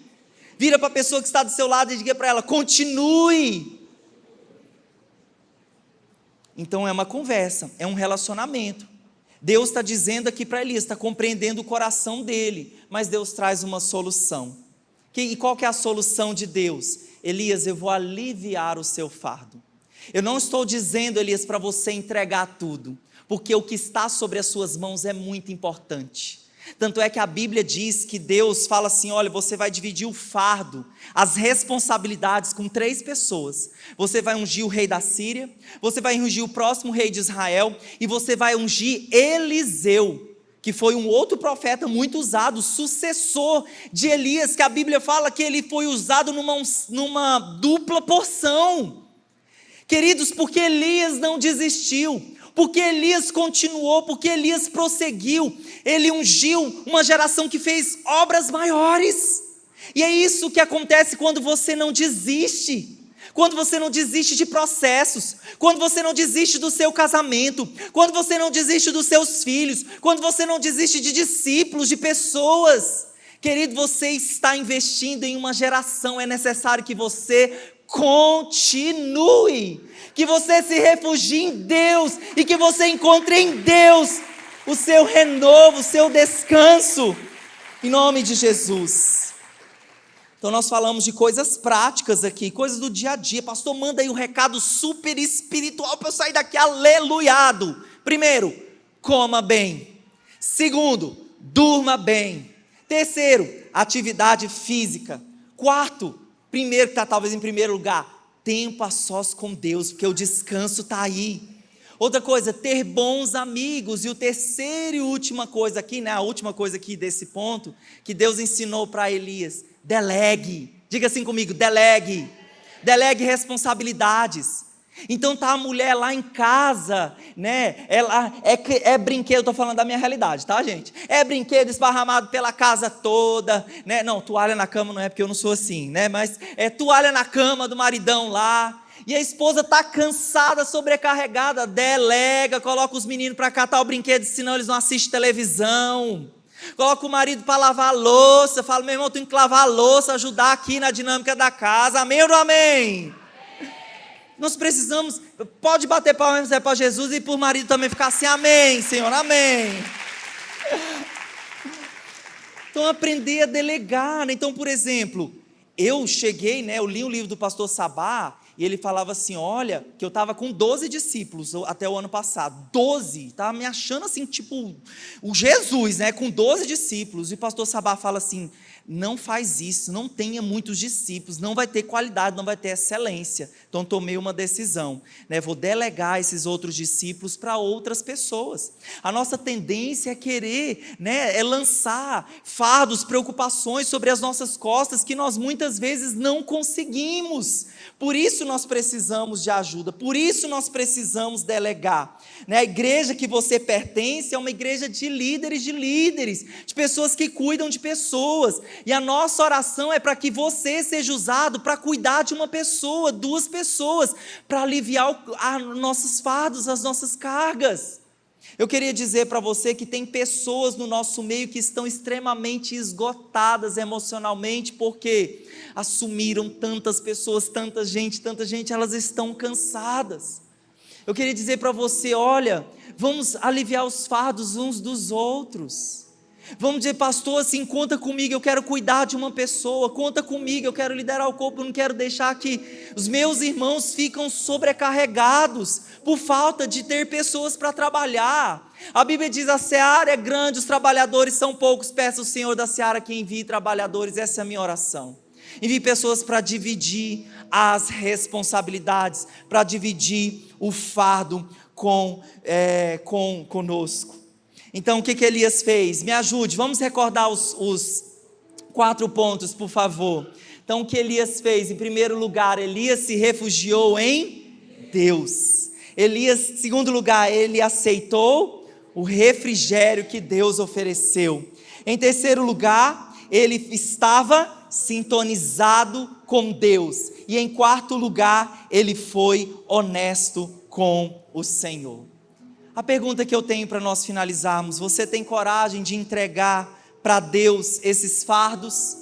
Vira para a pessoa que está do seu lado e diga para ela, continue. Então é uma conversa, é um relacionamento. Deus está dizendo aqui para Elias, está compreendendo o coração dele, mas Deus traz uma solução. E qual que é a solução de Deus? Elias, eu vou aliviar o seu fardo. Eu não estou dizendo, Elias, para você entregar tudo, porque o que está sobre as suas mãos é muito importante. Tanto é que a Bíblia diz que Deus fala assim, olha, você vai dividir o fardo, as responsabilidades com 3 pessoas. Você vai ungir o rei da Síria, você vai ungir o próximo rei de Israel, e você vai ungir Eliseu, que foi um outro profeta muito usado, sucessor de Elias, que a Bíblia fala que ele foi usado numa dupla porção. Queridos, porque Elias não desistiu, porque Elias continuou, porque Elias prosseguiu, ele ungiu uma geração que fez obras maiores. E é isso que acontece quando você não desiste, quando você não desiste de processos, quando você não desiste do seu casamento, quando você não desiste dos seus filhos, quando você não desiste de discípulos, de pessoas. Querido, você está investindo em uma geração, é necessário que você continue, que você se refugie em Deus e que você encontre em Deus o seu renovo, o seu descanso, em nome de Jesus. Então nós falamos de coisas práticas aqui, coisas do dia a dia. Pastor, manda aí um recado super espiritual para eu sair daqui aleluiado. Primeiro, coma bem. Segundo, durma bem. Terceiro, atividade física. Quarto, primeiro, que está talvez em primeiro lugar, tempo a sós com Deus, porque o descanso está aí. Outra coisa, ter bons amigos. E o terceiro e última coisa aqui, né, a última coisa aqui desse ponto, que Deus ensinou para Elias, delegue. Diga assim comigo, delegue. Delegue responsabilidades. Então tá a mulher lá em casa, né, ela é brinquedo, eu estou falando da minha realidade, tá, gente? É brinquedo esparramado pela casa toda, né? Não, toalha na cama não é, porque eu não sou assim, né? Mas é toalha na cama do maridão lá, e a esposa está cansada, sobrecarregada, delega, coloca os meninos para catar o brinquedo, senão eles não assistem televisão. Coloca o marido para lavar a louça, fala, meu irmão, tem que lavar a louça, ajudar aqui na dinâmica da casa, amém ou não amém? Nós precisamos, pode bater palmas para Jesus e para o marido também ficar assim, amém, Senhor, amém. Então aprender a delegar, né? Então por exemplo, eu cheguei, né, eu li o livro do pastor Sabá, e ele falava assim, olha, que eu estava com 12 discípulos até o ano passado, 12, estava me achando assim, tipo, o Jesus, né, com 12 discípulos, e o pastor Sabá fala assim, não faz isso, não tenha muitos discípulos, não vai ter qualidade, não vai ter excelência. Então tomei uma decisão, né? Vou delegar esses outros discípulos para outras pessoas. A nossa tendência é querer, né, é lançar fardos, preocupações sobre as nossas costas que nós muitas vezes não conseguimos. Por isso nós precisamos de ajuda, por isso nós precisamos delegar, né? A igreja que você pertence é uma igreja de líderes, de pessoas que cuidam de pessoas. E a nossa oração é para que você seja usado para cuidar de uma pessoa, duas pessoas, para aliviar os nossos fardos, as nossas cargas. Eu queria dizer para você que tem pessoas no nosso meio que estão extremamente esgotadas emocionalmente, porque assumiram tantas pessoas, tanta gente, elas estão cansadas. Eu queria dizer para você, olha, vamos aliviar os fardos uns dos outros. Vamos dizer, pastor, assim, conta comigo, eu quero cuidar de uma pessoa, conta comigo, eu quero liderar o corpo, eu não quero deixar que os meus irmãos ficam sobrecarregados por falta de ter pessoas para trabalhar. A Bíblia diz, a seara é grande, os trabalhadores são poucos, peça o Senhor da seara que envie trabalhadores, essa é a minha oração. Envie pessoas para dividir as responsabilidades, para dividir o fardo conosco. Então o que Elias fez? Me ajude, vamos recordar os 4 pontos, por favor. Então o que Elias fez? Em primeiro lugar, Elias se refugiou em Deus. Elias, em segundo lugar, ele aceitou o refrigério que Deus ofereceu. Em terceiro lugar, ele estava sintonizado com Deus. E em quarto lugar, ele foi honesto com o Senhor. A pergunta que eu tenho para nós finalizarmos: você tem coragem de entregar para Deus esses fardos?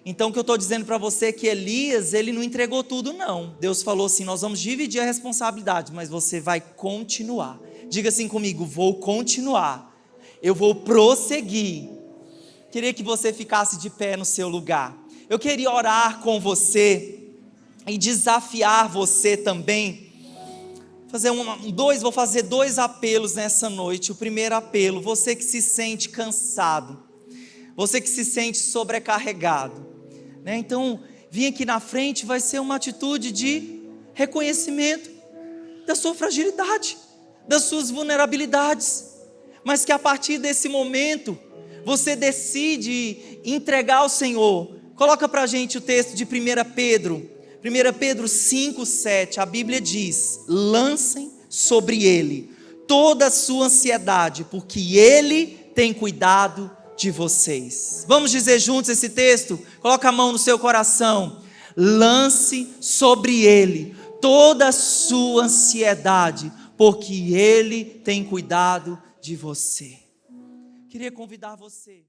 Então o que eu estou dizendo para você é que Elias, ele não entregou tudo não. Deus falou assim, nós vamos dividir a responsabilidade, mas você vai continuar. Diga assim comigo, vou continuar, eu vou prosseguir. Queria que você ficasse de pé no seu lugar. Eu queria orar com você e desafiar você também. Vou fazer 2 apelos nessa noite. O primeiro apelo, você que se sente cansado, você que se sente sobrecarregado, né? Então, vir aqui na frente vai ser uma atitude de reconhecimento da sua fragilidade, das suas vulnerabilidades, mas que a partir desse momento, você decide entregar ao Senhor. Coloca para a gente o texto de 1 Pedro 5:7, a Bíblia diz, lancem sobre Ele toda a sua ansiedade, porque Ele tem cuidado de vocês. Vamos dizer juntos esse texto? Coloca a mão no seu coração, lance sobre Ele toda a sua ansiedade, porque Ele tem cuidado de você. Queria convidar você